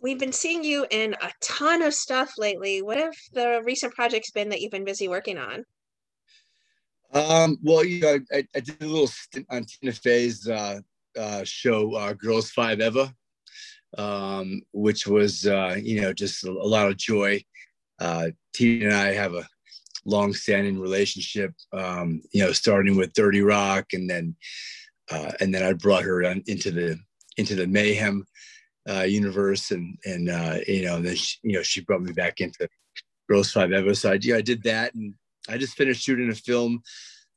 We've been seeing you in a ton of stuff lately. What have the recent projects been that you've been busy working on? Well, I did a little stint on Tina Fey's show, Girls Five Eva, which was, just a lot of joy. Tina and I have a long-standing relationship, starting with 30 Rock, and then I brought her into the Mayhem universe, and then she brought me back into Girls Five Eva. So I did that, and I just finished shooting a film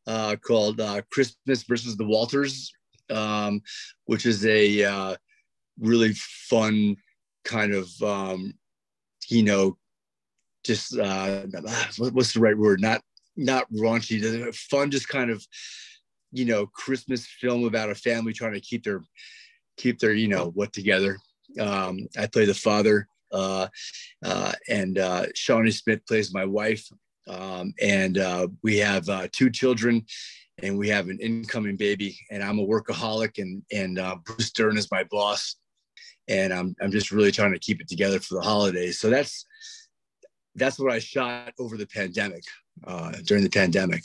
called Christmas versus the Walters, which is a really fun kind of, just what's the right word? Not raunchy, fun, just kind of, Christmas film about a family trying to keep their what together. I play the father, and Shawnee Smith plays my wife. And we have two children, and we have an incoming baby. And I'm a workaholic, and Bruce Dern is my boss, and I'm just really trying to keep it together for the holidays. So that's what I shot over the pandemic, during the pandemic,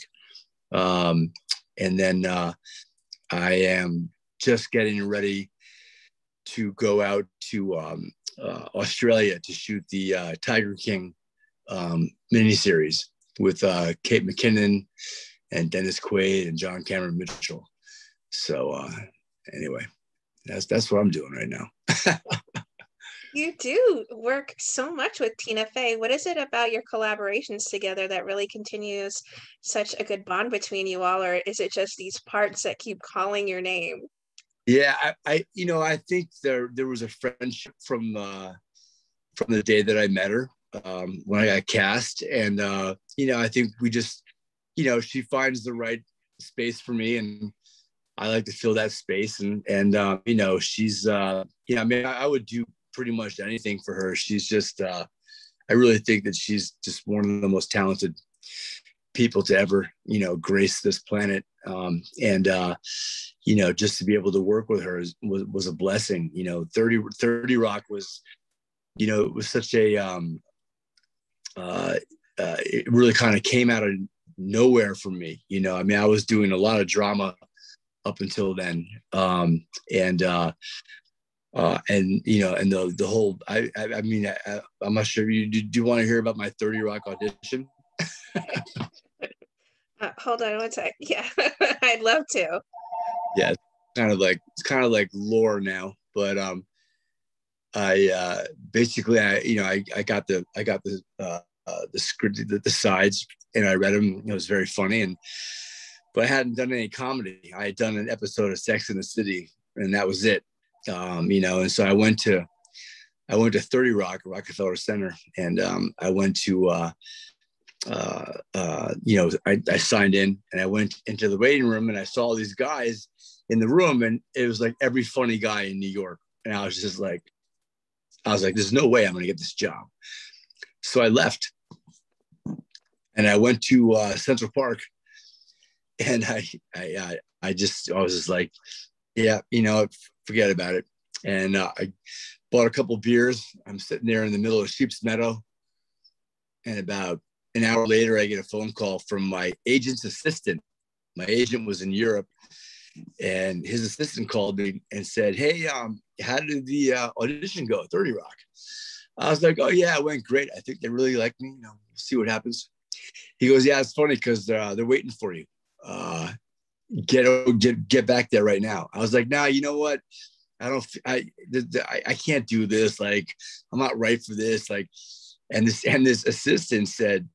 and then I am just getting ready to go out to Australia to shoot the Tiger King miniseries with Kate McKinnon and Dennis Quaid and John Cameron Mitchell. So anyway, that's what I'm doing right now. You do work so much with Tina Fey. What is it about your collaborations together that really continues such a good bond between you all, or is it just these parts that keep calling your name? Yeah, I think there was a friendship from the day that I met her, when I got cast, and I think we just, she finds the right space for me, and I like to fill that space, and she's I would do pretty much anything for her. She's just I really think that she's just one of the most talented people to ever grace this planet, and just to be able to work with her was a blessing. 30 Rock was, it was such a it really kind of came out of nowhere for me. I was doing a lot of drama up until then, and the whole, I'm not sure, do you want to hear about my 30 Rock audition? Hold on one sec. Yeah, I'd love to. Yeah, it's kind of like lore now, but I basically, I got the script, the sides, and I read them. It was very funny, but I hadn't done any comedy. I had done an episode of Sex in the City, and that was it. And so I went to 30 Rock, Rockefeller Center, and I went to I signed in, and I went into the waiting room, and I saw all these guys in the room, and it was like every funny guy in New York. And I was like, there's no way I'm going to get this job. So I left, and I went to Central Park, and I was just like, yeah, forget about it. And I bought a couple beers. I'm sitting there in the middle of Sheep's Meadow, and about an hour later, I get a phone call from my agent's assistant. My agent was in Europe, and his assistant called me and said, "Hey, how did the audition go at 30 Rock?" I was like, "Oh yeah, it went great. I think they really like me. We'll see what happens." He goes, "Yeah, it's funny because they're waiting for you. Get back there right now." I was like, "Nah, you know what? I can't do this. Like, I'm not right for this. Like," and this assistant said,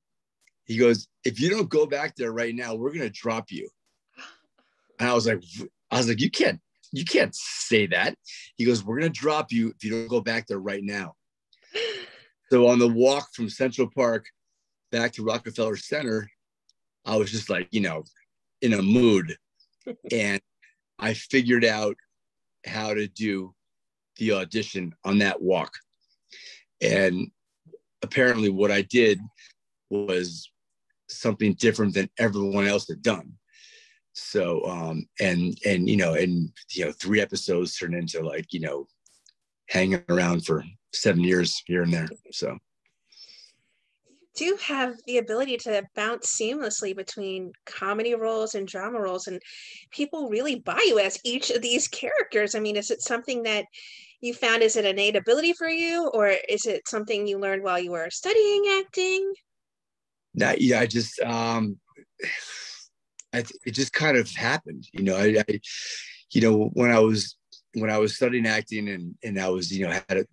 he goes, "If you don't go back there right now, we're gonna drop you." And I was like, "You can't say that." He goes, "We're gonna drop you if you don't go back there right now." So on the walk from Central Park back to Rockefeller Center, I was just like, in a mood, and I figured out how to do the audition on that walk. And apparently what I did was something different than everyone else had done. So, and 3 episodes turned into, like, hanging around for 7 years here and there. So Do have the ability to bounce seamlessly between comedy roles and drama roles, and people really buy you as each of these characters. I mean, is it something that you found is an innate ability for you, or is it something you learned while you were studying acting? that, yeah, I just it just kind of happened, when I was studying acting, and I was,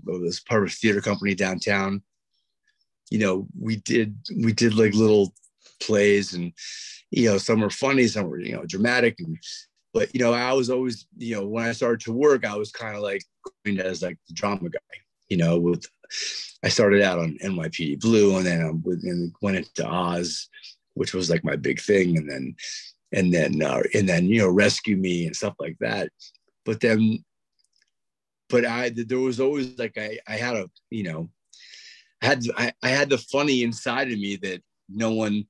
was part of a theater company downtown. We did like little plays, and some were funny, some were dramatic, but I was always, when I started to work, I was kind of like going as like the drama guy. With I started out on NYPD Blue, and then went into Oz, which was like my big thing, and then Rescue Me and stuff like that. But then, there was always like I had a I had the funny inside of me that no one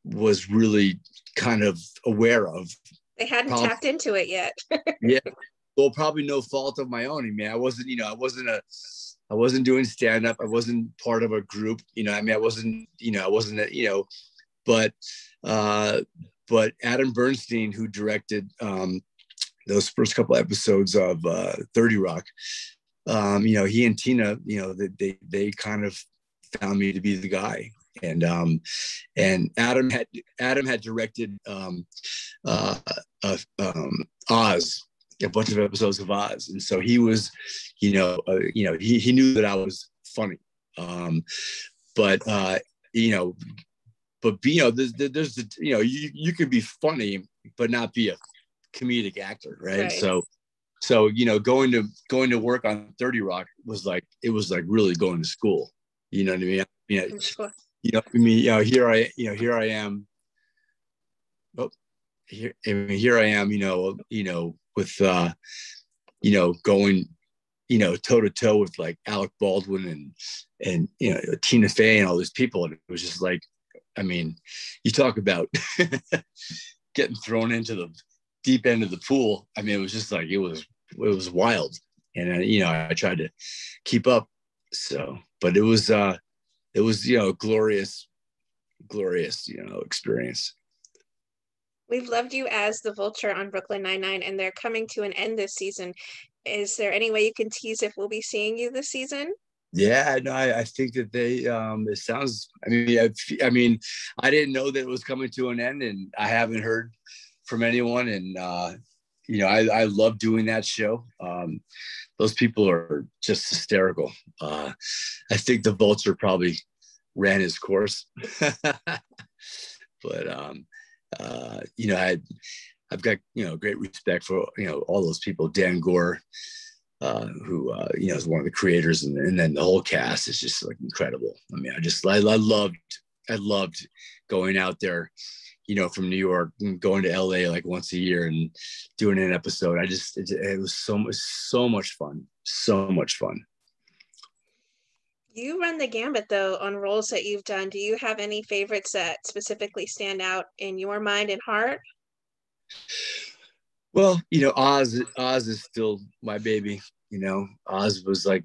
was really kind of aware of. They hadn't Probably, tapped into it yet. yeah. Well, probably no fault of my own. I mean, I wasn't doing stand up. I wasn't part of a group. I mean, I wasn't, but, uh, but Adam Bernstein, who directed those first couple episodes of 30 Rock, he and Tina, they kind of found me to be the guy. And Adam had directed uh, Oz, a bunch of episodes of Oz, and so he was, he knew that I was funny, but there's you can be funny but not be a comedic actor, right? Right. So going to work on 30 Rock was like really going to school. You know what I mean? Sure. Here I am. Oh, here I am. With going toe to toe with like Alec Baldwin and Tina Fey and all these people, and it was just like, I mean, you talk about getting thrown into the deep end of the pool. I mean, it was just like it was wild, and I tried to keep up. So, but it was glorious experience. We've loved you as the Vulture on Brooklyn Nine-Nine, and they're coming to an end this season. Is there any way you can tease if we'll be seeing you this season? Yeah, no, I think that they. It sounds. I didn't know that it was coming to an end, and I haven't heard from anyone. And I love doing that show. Those people are just hysterical. I think the Vulture probably ran his course, but I've got great respect for all those people. Dan Gore, who is one of the creators, and then the whole cast is just like incredible. I mean, I loved going out there, from New York and going to LA like once a year and doing an episode. It was so much fun, so much fun. You run the gambit though on roles that you've done. Do you have any favorites that specifically stand out in your mind and heart? Well, Oz is still my baby. Oz was like,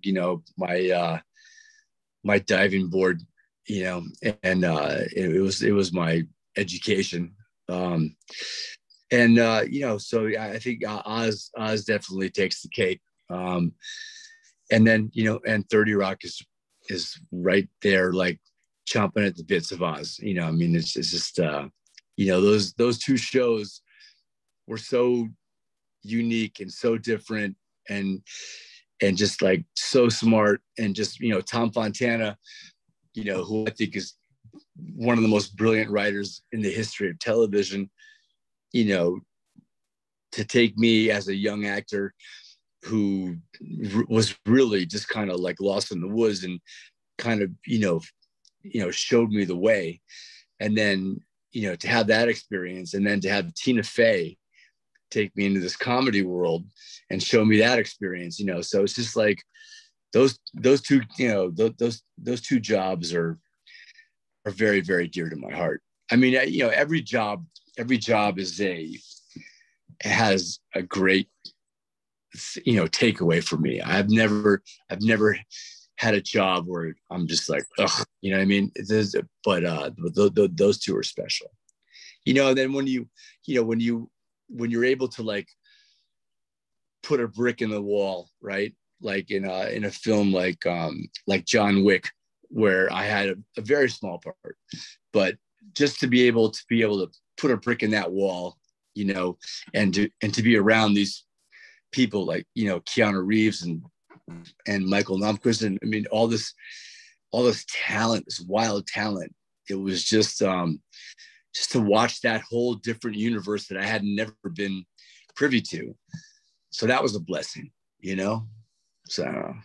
my diving board, and it was my education. So I think Oz definitely takes the cake. And then, and 30 Rock is right there, like chomping at the bits of Oz. I mean, it's just, those two shows were so unique and so different, and just like so smart, and just Tom Fontana, who I think is one of the most brilliant writers in the history of television, to take me as a young actor who was really just kind of like lost in the woods, and kind of showed me the way, and then to have that experience, and then to have Tina Fey take me into this comedy world and show me that experience, so it's just like those two, those two jobs are very, very dear to my heart. I mean, every job has a great takeaway for me. I've never had a job where I'm just like, ugh, you know what I mean? But those two are special. Then when you're able to like put a brick in the wall, right? Like in a film like John Wick, where I had a very small part, but just to be able to put a brick in that wall, and to be around these people like Keanu Reeves and Michael Lundqvist, and I mean all this talent, this wild talent. It was just to watch that whole different universe that I had never been privy to. So that was a blessing, So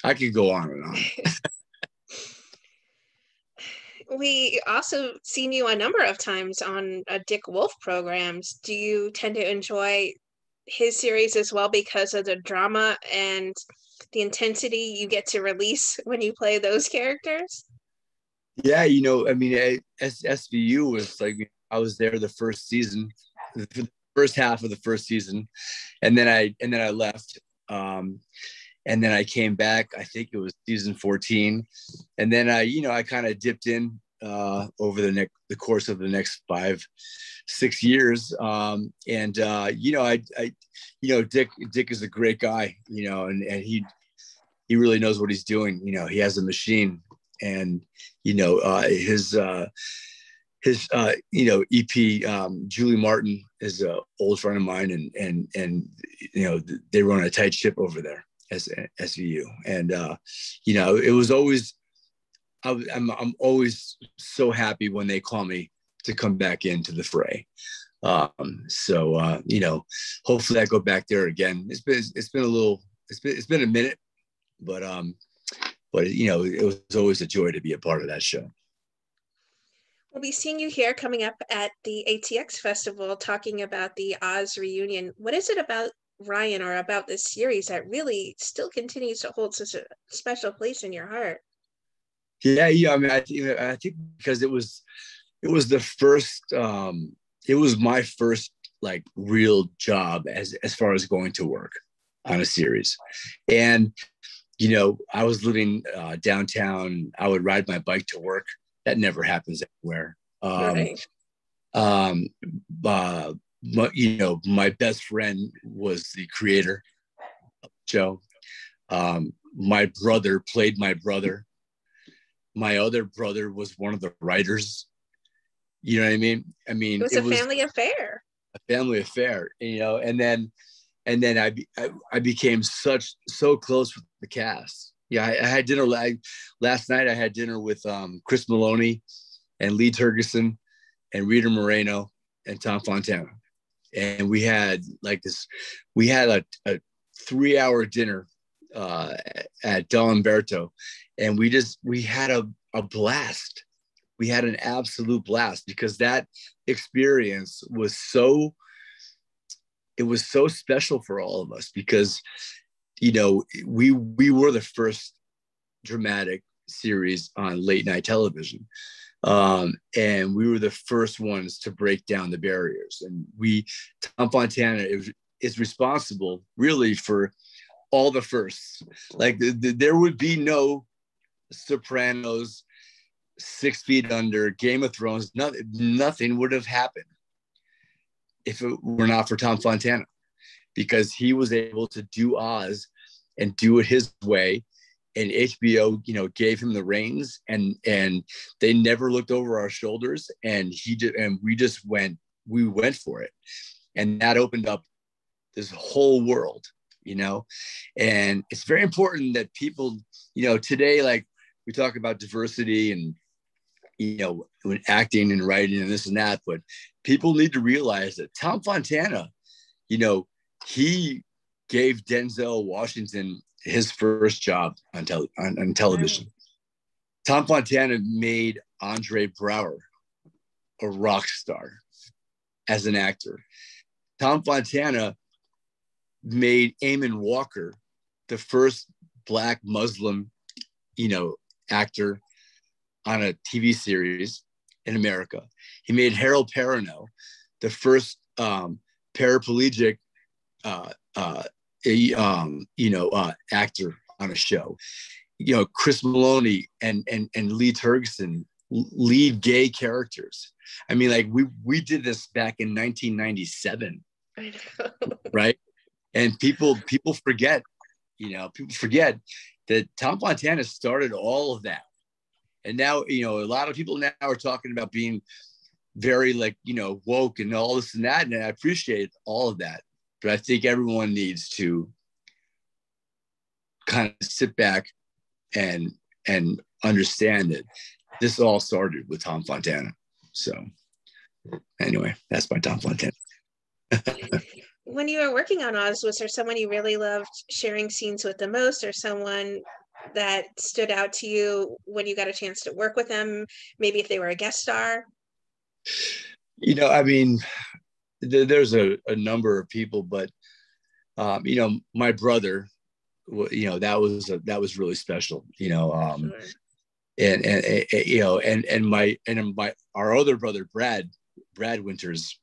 I could go on and on. We also seen you a number of times on Dick Wolf programs. Do you tend to enjoy his series as well because of the drama and the intensity you get to release when you play those characters? Yeah, I mean, SVU was like, I was there the first season, the first half of the first season, and then I left, and then I came back. I think it was season 14, and then I kind of dipped in over the course of the next 5-6 years, and Dick is a great guy, and he really knows what he's doing. He has a machine, and his EP, Julie Martin is an old friend of mine, and they run a tight ship over there as SVU, and it was always, I'm always so happy when they call me to come back into the fray. So hopefully I go back there again. It's been a minute, but it was always a joy to be a part of that show. We'll be seeing you here coming up at the ATX Festival talking about the Oz reunion. What is it about Ryan or about this series that really still continues to hold such a special place in your heart? Yeah. I mean, I think because it was the first, it was my first like real job as far as going to work on a series. And I was living downtown. I would ride my bike to work. That never happens anywhere. Right. My best friend was the creator of the show. My brother played my brother. My other brother was one of the writers. You know what I mean? It was a family affair. A family affair, and then I became so close with the cast. Yeah, I had dinner last night. I had dinner with Chris Maloney and Lee Tergesen and Rita Moreno and Tom Fontana, and we had a 3-hour dinner at Del Umberto, and we had a blast. We had an absolute blast because that experience was so special for all of us because, we were the first dramatic series on late night television. And we were the first ones to break down the barriers. And Tom Fontana is responsible really for all the firsts. Like there would be no Sopranos, 6 Feet Under, Game of Thrones. Nothing would have happened if it were not for Tom Fontana, because he was able to do Oz and do it his way. And HBO, gave him the reins, and they never looked over our shoulders. And we went for it. And that opened up this whole world, and it's very important that people, today, like we talk about diversity and, when acting and writing and this and that, but people need to realize that Tom Fontana, he gave Denzel Washington his first job on television. Right. Tom Fontana made Andre Braugher a rock star as an actor. Tom Fontana made Eamon Walker the first Black Muslim, actor on a TV series in America. He made Harold Perrineau the first paraplegic actor on a show. Chris Maloney and Lee Turgson lead gay characters. I mean, like we did this back in 1997, I know. right? And people forget, people forget that Tom Fontana started all of that. And now, a lot of people now are talking about being very woke and all this and that. And I appreciate all of that. But I think everyone needs to kind of sit back and understand that this all started with Tom Fontana. So anyway, that's my Tom Fontana. When you were working on Oz, was there someone you really loved sharing scenes with the most, or someone that stood out to you when you got a chance to work with them? Maybe if they were a guest star? I mean, there's a number of people, but my brother, that was really special. Sure. And our other brother Brad Winters,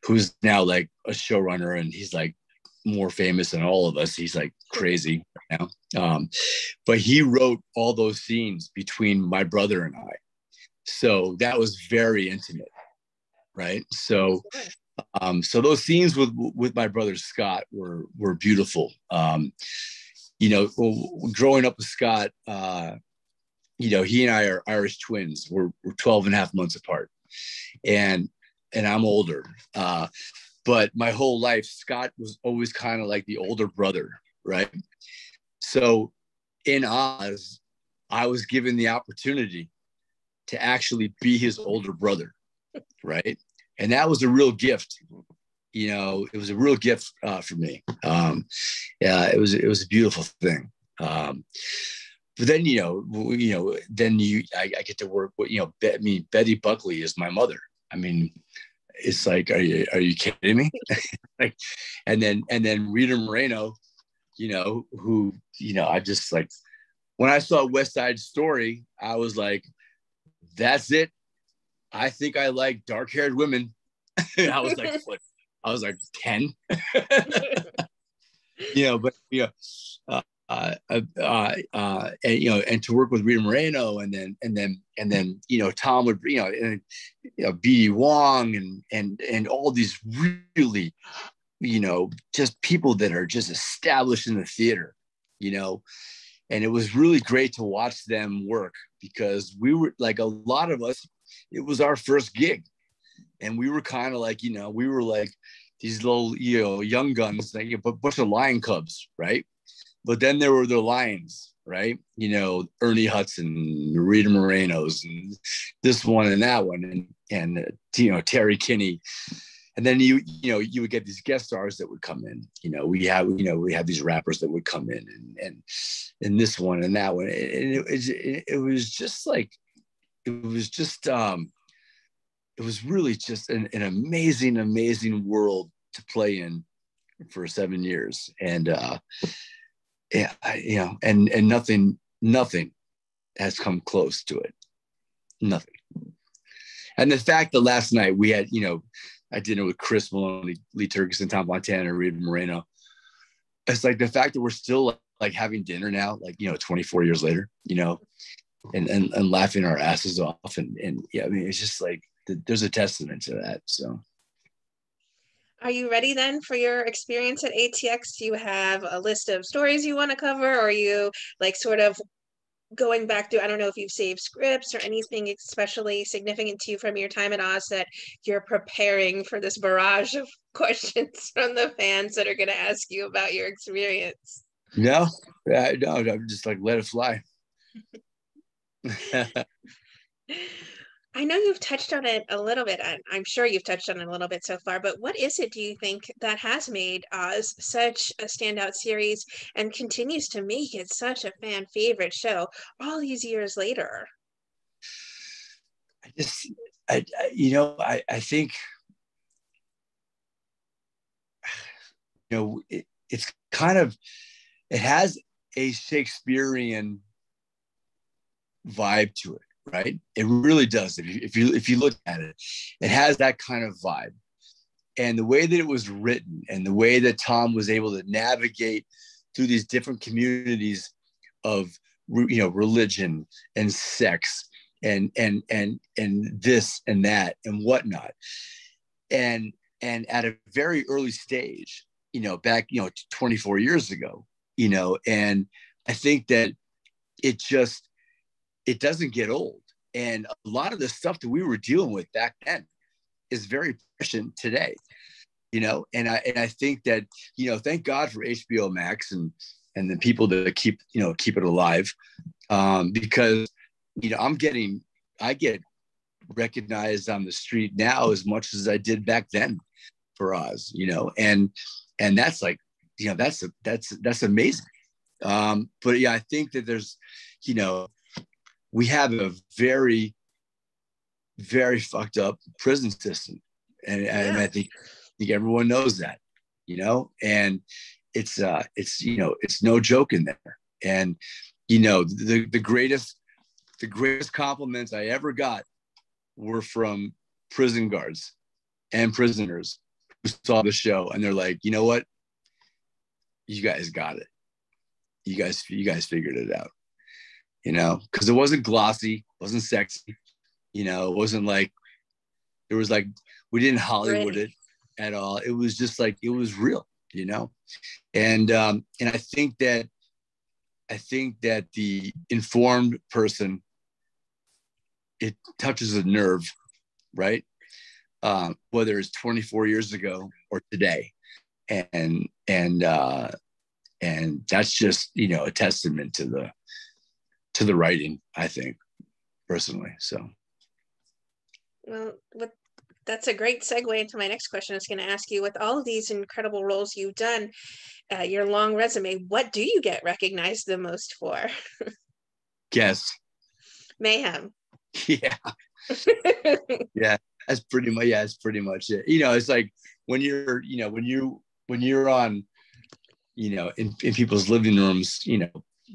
who's now like a showrunner, and he's like more famous than all of us. He's like crazy right now. But he wrote all those scenes between my brother and I. So that was very intimate, right? So so those scenes with my brother Scott were beautiful. Growing up with Scott, he and I are Irish twins. We're 12 and a half months apart. And I'm older. But my whole life, Scott was always kind of like the older brother, right? So in Oz, I was given the opportunity to actually be his older brother, right? And that was a real gift. It was a real gift for me. It was a beautiful thing. But then, I get to work with, Betty Buckley is my mother. I mean, it's like, are you kidding me? and then Rita Moreno, who, I just like, when I saw West Side Story, I was like, that's it. I think I like dark-haired women. I was like, what? I was like 10. And to work with Rita Moreno, and then Tom would, B.D. Wong and all these really, just people that are just established in the theater, and it was really great to watch them work, because we were like, a lot of us, it was our first gig, and we were kind of like, we were like these little, young guns, like a bunch of lion cubs, right? But then there were the lions, right? Ernie Hudson, Rita Moreno's, and this one and that one, and Terry Kinney. And then you would get these guest stars that would come in. We have these rappers that would come in, and this one and that one. And it was just like, it was really just an amazing world to play in for 7 years. And and nothing has come close to it. Nothing. And the fact that last night we had, I dinner with Chris Maloney, Lee Turgson, Tom Fontana, Rita Moreno. It's like the fact that we're still like having dinner now, like, 24 years later, and laughing our asses off. And yeah, I mean, it's just like, there's a testament to that. So. Are you ready then for your experience at ATX? Do you have a list of stories you want to cover? Or are you like sort of going back to, I don't know if you've saved scripts or anything especially significant to you from your time at Oz that you're preparing for this barrage of questions from the fans that are going to ask you about your experience? No, I'm just like, let it fly. I know you've touched on it a little bit. I'm sure you've touched on it a little bit so far, but what is it, do you think, that has made Oz such a standout series and continues to make it such a fan favorite show all these years later? I think, it's kind of, it has a Shakespearean vibe to it, right? It really does. If you look at it, it has that kind of vibe. And the way that it was written and the way that Tom was able to navigate through these different communities of, religion and sex and this and that and whatnot. And at a very early stage, back, 24 years ago, and I think that it doesn't get old. And a lot of the stuff that we were dealing with back then is very prescient today, and I think that, thank God for HBO Max and the people that keep it alive, because, I get recognized on the street now as much as I did back then for Oz, and that's like, that's amazing. But yeah, I think that there's, we have a very, very fucked up prison system. And I think everyone knows that, and it's no joke in there. And, the greatest compliments I ever got were from prison guards and prisoners who saw the show, and they're like, you know what? You guys got it. You guys figured it out, because it wasn't glossy, wasn't sexy, it wasn't like, it was like, we didn't Hollywood it at all. It was just like, it was real, and I think that the informed person, it touches a nerve, right? Whether it's 24 years ago or today, and that's just, a testament to the writing, I think, personally. So, well, that's a great segue into my next question. I was going to ask you, with all of these incredible roles you've done, your long resume, what do you get recognized the most for? Guess. Mayhem. Yeah. Yeah, that's pretty much. Yeah, it's pretty much it. It's like when you're on, in people's living rooms,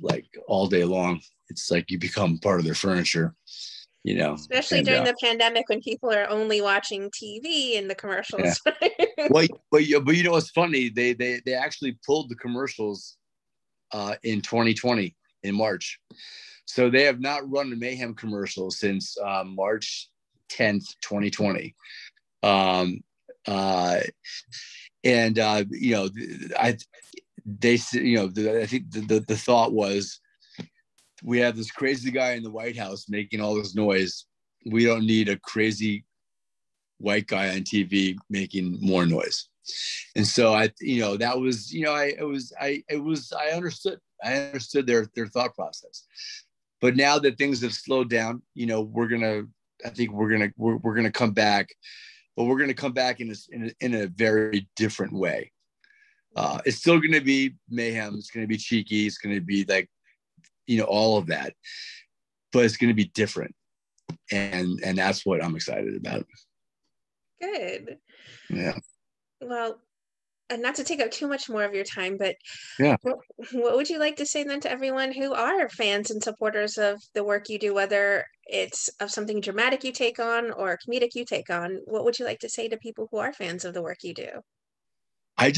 like all day long, it's like you become part of their furniture, especially during the pandemic when people are only watching TV and the commercials. Yeah. Well, but what's funny? They actually pulled the commercials in 2020 in March. So they have not run a Mayhem commercial since March 10th, 2020. I think the thought was, we have this crazy guy in the White House making all this noise. We don't need a crazy white guy on TV making more noise. And so I understood their thought process. But now that things have slowed down, we're gonna come back, but we're gonna come back in a very different way. It's still gonna be mayhem. It's gonna be cheeky. It's gonna be like, all of that, but it's gonna be different, and that's what I'm excited about. Good. Yeah. Well, and not to take up too much more of your time, but yeah, what would you like to say then to everyone who are fans and supporters of the work you do, whether it's of something dramatic you take on or comedic you take on? What would you like to say to people who are fans of the work you do? I'm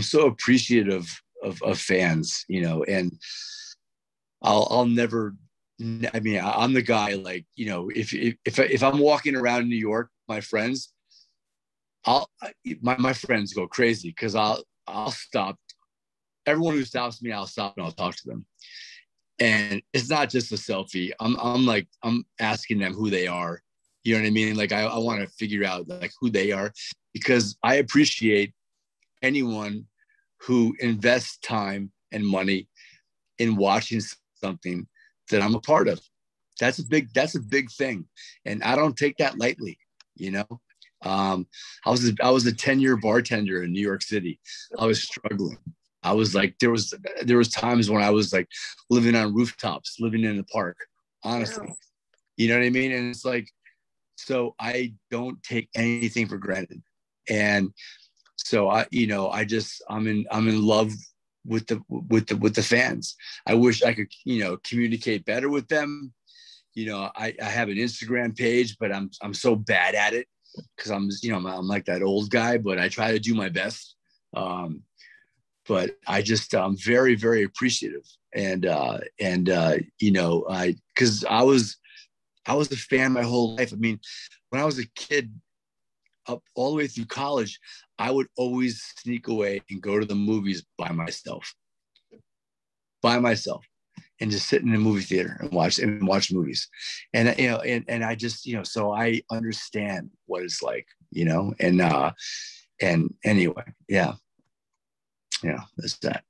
so appreciative of fans, and I'll never. I mean, I'm the guy, like, if I'm walking around New York, my friends, my friends go crazy because I'll stop. Everyone who stops me, I'll stop and I'll talk to them. And it's not just a selfie. I'm asking them who they are. You know what I mean? Like, I want to figure out like who they are, because I appreciate anyone who invests time and money in watching something that I'm a part of. That's a big thing. And I don't take that lightly, I was a 10-year bartender in New York City. I was struggling. I was like, there was times when I was like living on rooftops, living in the park, honestly. Wow. You know what I mean? And it's like, so I don't take anything for granted. And so I'm in love with the fans. I wish I could, communicate better with them. I have an Instagram page, but I'm so bad at it. because I'm like that old guy, but I try to do my best. But I just very, very appreciative. Because I was a fan my whole life. I mean, when I was a kid, up all the way through college, I would always sneak away and go to the movies by myself, and just sit in the movie theater and watch movies. And I just, so I understand what it's like, and anyway, yeah, that's that.